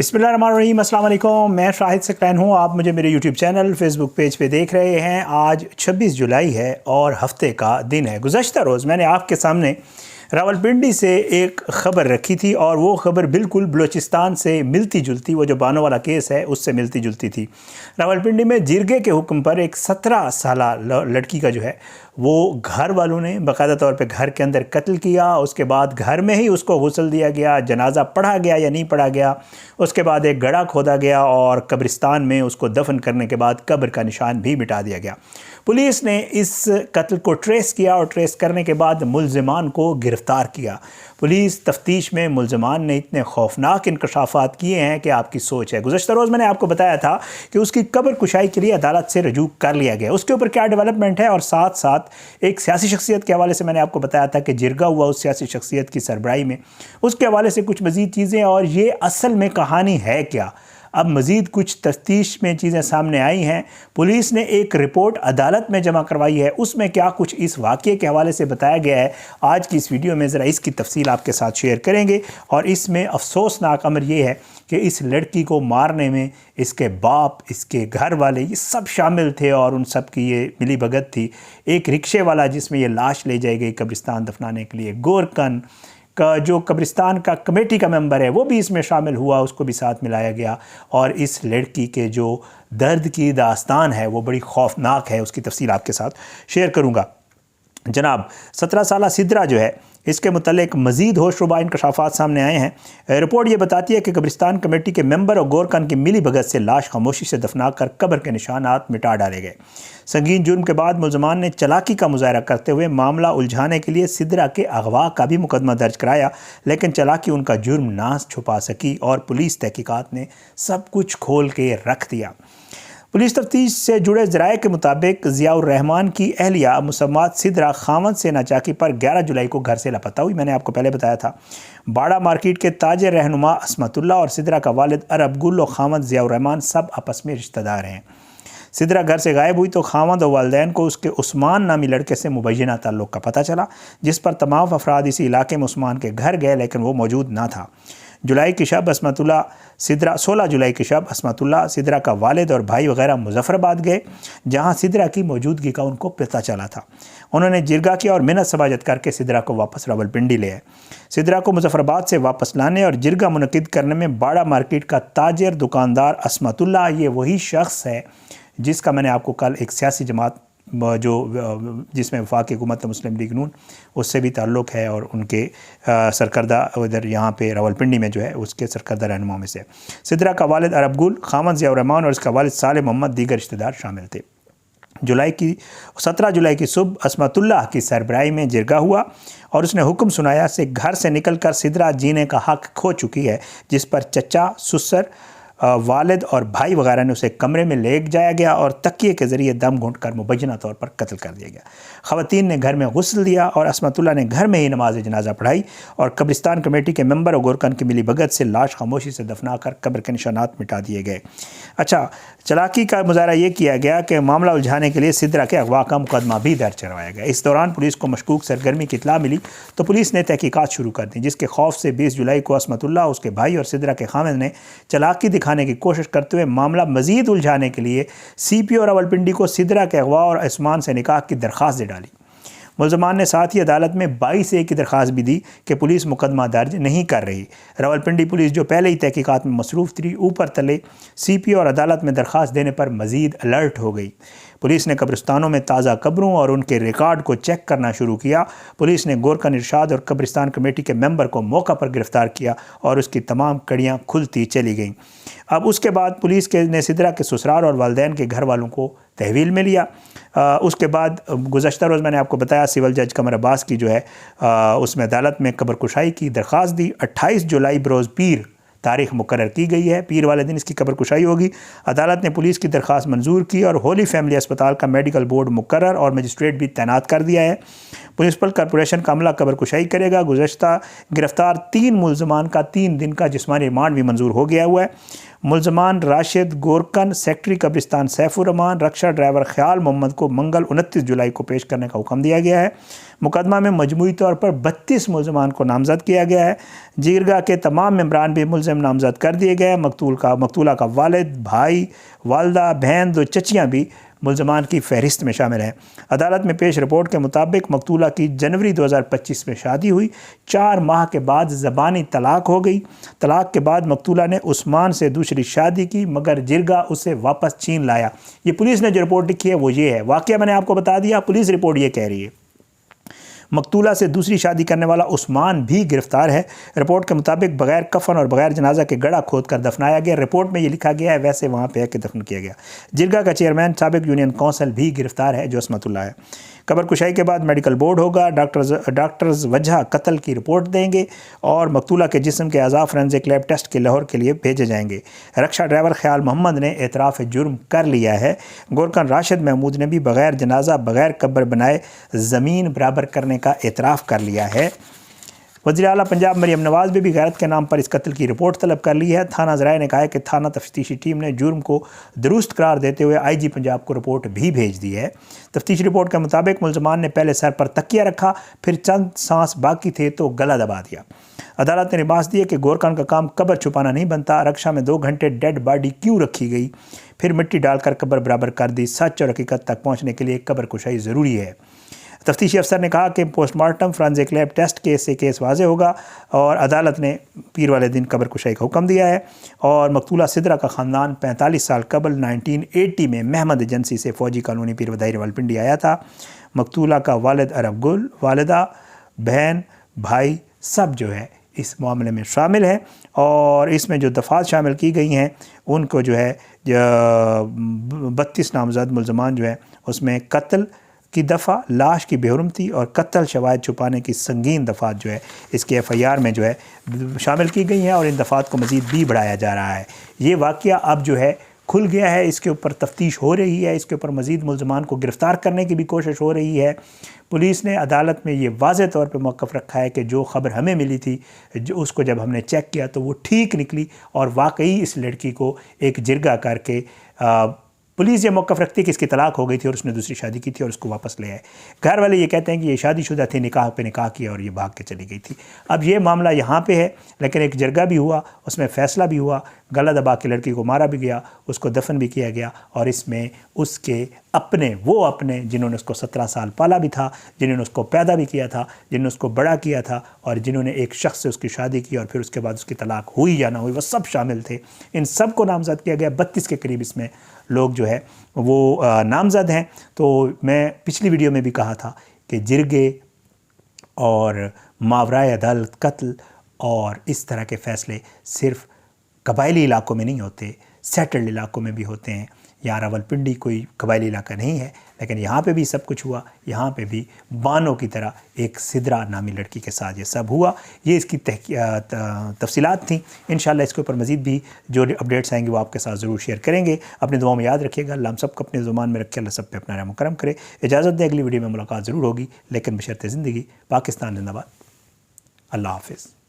बिस्मिल्लाहिर्रहमानिर्रहीम, अस्सलाम वालेकुम। मैं शाहिद सकलैन हूँ। आप मुझे मेरे यूट्यूब चैनल फेसबुक पेज पे देख रहे हैं। आज 26 जुलाई है और हफ्ते का दिन है। गुज़श्ता रोज़ मैंने आपके सामने रावलपिंडी से एक ख़बर रखी थी और वो ख़बर बिल्कुल बलूचिस्तान से मिलती जुलती, वो जो बानो वाला केस है उससे मिलती जुलती थी। रावलपिंडी में जिरगे के हुक्म पर एक 17 साला लड़की का जो है वो घर वालों ने बाकायदा तौर पे घर के अंदर कत्ल किया। उसके बाद घर में ही उसको गुस्ल दिया गया, जनाजा पढ़ा गया या नहीं पढ़ा गया। उसके बाद एक गड्ढा खोदा गया और कब्रिस्तान में उसको दफन करने के बाद कब्र का निशान भी मिटा दिया गया। पुलिस ने इस कत्ल को ट्रेस किया और ट्रेस करने के बाद मुल्ज़िमान को गिरफ़्तार किया। पुलिस तफ्तीश में मुल्ज़िमान ने इतने खौफनाक इंकशाफात किए हैं कि आपकी सोच है। गुज़श्ता रोज़ मैंने आपको बताया था कि उसकी कब्र कुशाई के लिए अदालत से रजू कर लिया गया। उसके ऊपर क्या डेवलपमेंट है, और साथ साथ एक सियासी शख्सियत के हवाले से मैंने आपको बताया था कि जिरगा हुआ उस सियासी शख्सियत की सरबराही में, उसके हवाले से कुछ मज़ीद चीज़ें, और ये असल में कहानी है क्या। अब मज़ीद कुछ तफ्तीश में चीज़ें सामने आई हैं। पुलिस ने एक रिपोर्ट अदालत में जमा करवाई है, उसमें क्या कुछ इस वाक़ये के हवाले से बताया गया है। आज की इस वीडियो में ज़रा इसकी तफसील आपके साथ शेयर करेंगे। और इसमें अफसोसनाक अमर ये है कि इस लड़की को मारने में इसके बाप, इसके घर वाले, ये सब शामिल थे और उन सब की ये मिली भगत थी। एक रिक्शे वाला जिसमें ये लाश ले जाई गई कब्रिस्तान दफनाने के लिए, गोरकन का जो कब्रिस्तान का कमेटी का मेंबर है वो भी इसमें शामिल हुआ, उसको भी साथ मिलाया गया। और इस लड़की के जो दर्द की दास्तान है वो बड़ी खौफनाक है, उसकी तफसील आपके साथ शेयर करूँगा। जनाब 17 साला सिद्रा जो है, इसके मुतल्लिक मज़ीद होशरुबा इंकशाफात सामने आए हैं। रिपोर्ट ये बताती है कि कब्रिस्तान कमेटी के मेंबर और गोरकन की मिली भगत से लाश खामोशी से दफना कर कब्र के निशानात मिटा डाले गए। संगीन जुर्म के बाद मुल्ज़िमान ने चालाकी का मुजाहरा करते हुए मामला उलझाने के लिए सिद्रा के अगवा का भी मुकदमा दर्ज कराया, लेकिन चालाकी उनका जुर्म ना छुपा सकी और पुलिस तहकीकात ने सब कुछ खोल के रख दिया। पुलिस तफ्तीश से जुड़े ज़राए के मुताबिक ज़ियाउर रहमान की अहलिया मुसम्मात सिद्रा खामद से नाचाकी पर 11 जुलाई को घर से लापता हुई। मैंने आपको पहले बताया था। बाड़ा मार्केट के ताजर रहनुमा असमतुल्लाह और सिद्रा का वालिद अरब गुल और खामद ज़ियाउर रहमान सब आपस में रिश्तेदार हैं। सिद्रा घर से गायब हुई तो खामद और वालिदैन को उसके उस्मान नामी लड़के से मुबैना ताल्लुक़ का पता चला, जिस पर तमाम अफराद इसी इलाके में उस्मान के घर गए, लेकिन वो मौजूद ना था। जुलाई की शब असमतुल्लाह सिद्रा 16 जुलाई की शब असमतुल्लाह सिद्रा का वालिद और भाई वगैरह मुजफ्फराबाद गए, जहां सिद्रा की मौजूदगी का उनको पता चला था। उन्होंने जिरगा किया और मिन्नत सबाजत करके सिद्रा को वापस रावलपिंडी ले आए। सिद्रा को मुजफ्फराबाद से वापस लाने और जिरगा मुनक़िद करने में बाड़ा मार्केट का ताजर दुकानदार असमतुल्लाह, ये वही शख्स है जिसका मैंने आपको कल एक सियासी जमात जो जिसमें वफाकी हुकूमत मुस्लिम लीग नून, उससे भी ताल्लुक़ है और उनके सरकर्दा इधर यहाँ पे रावलपिंडी में जो है उसके सरकर्दा रहनुमाओं में से सिद्रा का वालिद अरब गुल, खामद ज़ियाउर रहमान और इसका वालिद साले मोहम्मद, दीगर रिश्तेदार शामिल थे। 17 जुलाई की सुबह असमतुल्लाह की सरबराही में जिरगा हुआ और उसने हुक्म सुनाया से घर से निकल कर सिद्रा जीने का हक़ खो चुकी है, जिस पर चचा, सुसर, वालिद और भाई वगैरह ने उसे कमरे में ले जाया गया और तकिए के ज़रिए दम घोंट कर मुबैना तौर पर कत्ल कर दिया गया। ख़वातीन ने घर में गुस्ल दिया और असमतुल्लाह ने घर में ही नमाज जनाजा पढ़ाई और कब्रिस्तान कमेटी के मेंबर और गोरकन की मिली भगत से लाश खामोशी से दफना कर कब्र के निशानात मिटा दिए गए। अच्छा, चालाकी का मुजाहरा ये किया गया कि मामला उलझाने के लिए सिद्रा के अगवा का मुकदमा भी दर्ज करवाया गया। इस दौरान पुलिस को मशकूक सरगर्मी की इत्तला मिली तो पुलिस ने तहकीकात शुरू कर दी, जिसके खौफ से 20 जुलाई को असमतुल्लाह, उसके भाई और सिद्रा के खामिद ने चालाकी दिखाने की कोशिश करते हुए मामला मज़ीद उलझाने के लिए CPO रावलपिंडी को सिद्रा के अगवा और उस्मान से निकाह की दरख्वास्त दे डाली। मुल्ज़िमान ने साथ ही अदालत में 22A की दरख्वास्त भी दी कि पुलिस मुकदमा दर्ज नहीं कर रही। रावलपिंडी पुलिस जो पहले ही तहकीकात में मसरूफ़ थी, ऊपर तले CPO और अदालत में दरख्वास्त देने पर मज़ीद अलर्ट हो गई। पुलिस ने कब्रिस्तानों में ताज़ा कब्रों और उनके रिकॉर्ड को चेक करना शुरू किया। पुलिस ने गोरकन इरशाद और कब्रिस्तान कमेटी के मेंबर को मौका पर गिरफ़्तार किया और उसकी तमाम कड़ियाँ खुलती चली गईं। अब उसके बाद पुलिस ने सिद्रा के ससुराल और वालिदैन के घर वालों को तहवील में लिया। उसके बाद गुज़श्ता रोज़ मैंने आपको बताया सिविल जज कमर अब्बास की जो है उसमें अदालत में कब्र कुशाई की दरख्वास्त दी। 28 जुलाई बरोज़ पीर तारीख़ मुकर्रर की गई है। पीर वाले दिन इसकी कब्र कुशाई होगी। अदालत ने पुलिस की दरख्वास्त मंजूर की और होली फैमिली अस्पताल का मेडिकल बोर्ड मुकर्रर और मजिस्ट्रेट भी तैनात कर दिया है। म्यूनसिपल कॉरपोरेशन का अमला कब्र कुशाई करेगा। गुज़श्ता गिरफ्तार 3 मुल्ज़िमान का 3 दिन का जिस्मानी रिमांड भी मंजूर हो गया हुआ है। मुलजमान राशिद गोरकन, सेक्रेटरी कब्रिस्तान सैफुर रहमान, रक्षा ड्राइवर ख्याल मोहम्मद को मंगल 29 जुलाई को पेश करने का हुक्म दिया गया है। मुकदमा में मजमूई तौर पर 32 मुलजमान को नामजद किया गया है। जिरगा के तमाम मेंबरान भी मुलजिम नामजद कर दिए गए हैं। मकतूला का वालिद, भाई, वालदा, बहन, 2 चचियाँ भी मुलजमान की फहरिस्त में शामिल हैं। अदालत में पेश रिपोर्ट के मुताबिक मकतूला की जनवरी 2025 में शादी हुई। 4 माह के बाद ज़बानी तलाक हो गई। तलाक के बाद मकतूला ने उस्मान से दूसरी शादी की, मगर जिरगा उसे वापस छीन लाया। ये पुलिस ने जो रिपोर्ट लिखी है वो ये है। वाक़या मैंने आपको बता दिया, पुलिस रिपोर्ट ये कह रही है। मकतूला से दूसरी शादी करने वाला उस्मान भी गिरफ्तार है। रिपोर्ट के मुताबिक बगैर कफन और बगैर जनाजा के गड़ा खोद कर दफनाया गया। रिपोर्ट में ये लिखा गया है, वैसे वहाँ पे आके दफन किया गया। जिरगा का चेयरमैन साबिक यूनियन काउंसिल भी गिरफ्तार है, जो असमतुल्लाह है। कब्र कुशाई के बाद मेडिकल बोर्ड होगा। डॉक्टर्स वजह कत्ल की रिपोर्ट देंगे और मकतूला के जिस्म के अज़ा फोरेंसिक लैब टेस्ट के लाहौर के लिए भेजे जाएंगे। रक्षा ड्राइवर ख्याल मोहम्मद ने एतराफ़ जुर्म कर लिया है। गोरकन राशिद महमूद ने भी बगैर जनाजा बगैर कब्र बनाए ज़मीन बराबर करने का एतराफ़ कर लिया है। वज़ीर आला पंजाब मरियम नवाज़ ने भी गैरत के नाम पर इस कत्ल की रिपोर्ट तलब कर ली है। थाना ज़राए ने कहा है कि थाना तफ्तीशी टीम ने जुर्म को दुरुस्त करार देते हुए IG पंजाब को रिपोर्ट भी भेज दी है। तफ्तीशी रिपोर्ट के मुताबिक मुलजमान ने पहले सर पर तकिया रखा, फिर चंद सांस बाकी थे तो गला दबा दिया। अदालत ने निबास दिया कि गोरकन का काम कब्र छुपाना नहीं बनता। रक्षा में 2 घंटे डेड बॉडी क्यों रखी गई, फिर मिट्टी डालकर कब्र बराबर कर दी। सच और हकीकत तक पहुँचने के लिए कब्र कुशाई ज़रूरी है। तफ्तीशी अफसर ने कहा कि postmortem forensic lab test case से केस वाज़े होगा और अदालत ने पीर वाले दिन कब्र कुशाई का हुक्म दिया है। और मकतूला सिद्रा का ख़ानदान 45 साल कबल 1980 में महमद एजेंसी से फ़ौजी कॉलोनी पीर वदाई रावलपिंडी आया था। मकतूला का वालिद अरब गुल, वालिदा, बहन, भाई सब जो है इस मामले में शामिल है। और इसमें जो दफ़ात शामिल की गई हैं उनको जो है 32 नामज़द मुलजमान जो है उसमें कत्ल की दफ़ा, लाश की बेहुरमती और कत्ल शवाहिद छुपाने की संगीन दफ़ात जो है इसके FIR में जो है शामिल की गई हैं और इन दफ़ात को मज़ीद भी बढ़ाया जा रहा है। ये वाक़या अब जो है खुल गया है, इसके ऊपर तफ्तीश हो रही है, इसके ऊपर मज़ीद मुलजमान को गिरफ़्तार करने की भी कोशिश हो रही है। पुलिस ने अदालत में ये वाज़े तौर पे मौक़िफ़ रखा है कि जो ख़बर हमें मिली थी, जो उसको जब हमने चेक किया तो वो ठीक निकली और वाकई इस लड़की को एक जिरगा करके पुलिस ये मौक़िफ़ रखती है कि इसकी तलाक हो गई थी और उसने दूसरी शादी की थी और उसको वापस ले आए। घर वाले ये कहते हैं कि ये शादीशुदा थी, निकाह पे निकाह किया और ये भाग के चली गई थी। अब ये मामला यहाँ पे है, लेकिन एक जरगा भी हुआ, उसमें फ़ैसला भी हुआ, गला दबा के लड़की को मारा भी गया, उसको दफन भी किया गया और इसमें उसके अपने जिन्होंने उसको 17 साल पाला भी था, जिन्होंने उसको पैदा भी किया था, जिन्होंने उसको बड़ा किया था और जिन्होंने एक शख्स से उसकी शादी की और फिर उसके बाद उसकी तलाक हुई या ना हुई, वह सब शामिल थे। इन सब को नामज़द किया गया। 32 के करीब इसमें लोग जो है वो नामज़द हैं। तो मैं पिछली वीडियो में भी कहा था कि जिरगे और मावराए अदालत कत्ल और इस तरह के फ़ैसले सिर्फ़ कबायली इलाकों में नहीं होते, सेटल्ड इलाकों में भी होते हैं। यहाँ रावलपिंडी कोई कबायली इलाका नहीं है, लेकिन यहाँ पे भी सब कुछ हुआ। यहाँ पे भी बानों की तरह एक सिद्रा नामी लड़की के साथ ये सब हुआ। ये इसकी तफसीलात थी। इंशाल्लाह इसके ऊपर मज़ीद भी जो अपडेट्स आएंगे वो आपके साथ ज़रूर शेयर करेंगे। अपनी दुआओं में याद रखिएगा। अल्लाह हम सब को अपने ज़ुबान में रखे, अल्लाह सब पे अपना रहम करम करे। इजाज़त दें, अगली वीडियो में मुलाकात ज़रूर होगी, लेकिन बशर्ते ज़िंदगी। पाकिस्तान जिंदाबाद। अल्लाह हाफ़िज़।